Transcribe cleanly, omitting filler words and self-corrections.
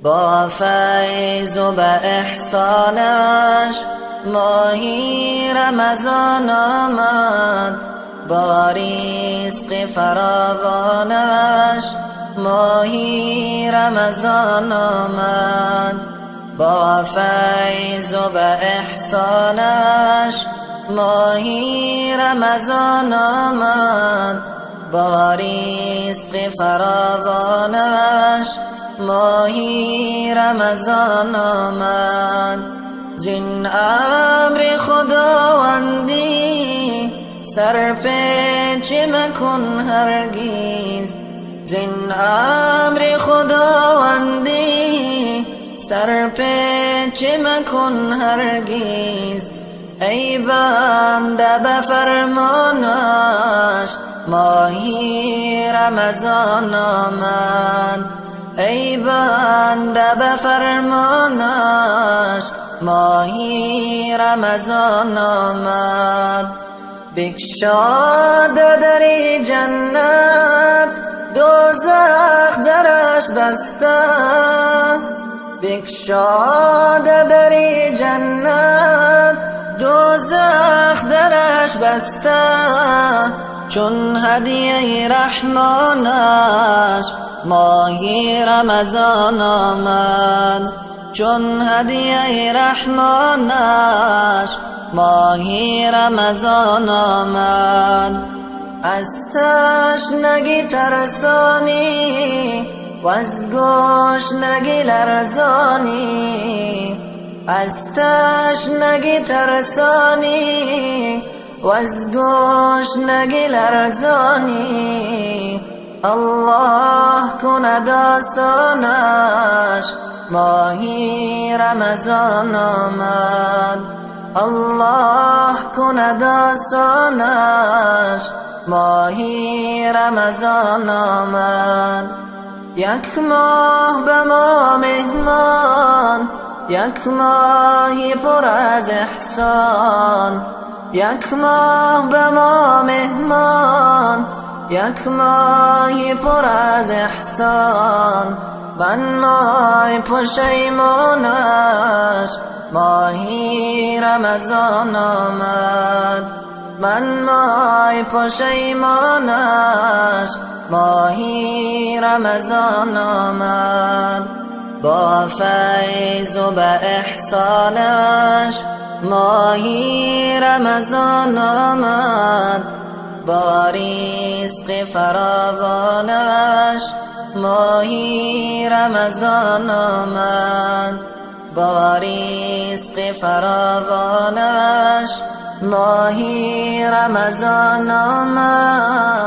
با فیض و به احسانش ماهی رمضان آمد، با رزق فراوانش ماهی رمضان آمد. با فیض و به احسانش ماهی رمضان آمد، با رزق فراوانش ماهی رمضان آمد. زین امر خداوندی سر پیچ مکن هرگز، زین امر خداوندی سر پیچ مکن هرگز. ای بنده به فرمانش ماهی رمضان آمد، ای بنده به فرمانش ماهی رمضان آمد. بگشاد در جنت دوزخ درش بسته، بگشاد در جنت دوزخ درش بسته. چون هدیه رحمانش ماهی رمضان آمد، چون هدیه رحمانش ماهی رمضان آمد. از تشنگی ترسانی و از گشنگی لرزانی، از تشنگی ترسانی و از گشنگی لرزانی. الله کند آسانش ماهی رمضان آمد، الله کند آسانش ماهی رمضان آمد. یک ماه به ما مهمان، یک ماهی پر از احسان، یک ماه به ما مهمان، یک ماهی پر از احسان. من ماه پشیمانش ماهی رمضان آمد، من ماه پشیمانش ماهی رمضان آمد. با فیض و به احسانش ماهی رمضان آمد، با رزق فراوانش ماهی رمضان آمد، با رزق فراوانش ماهی رمضان آمد.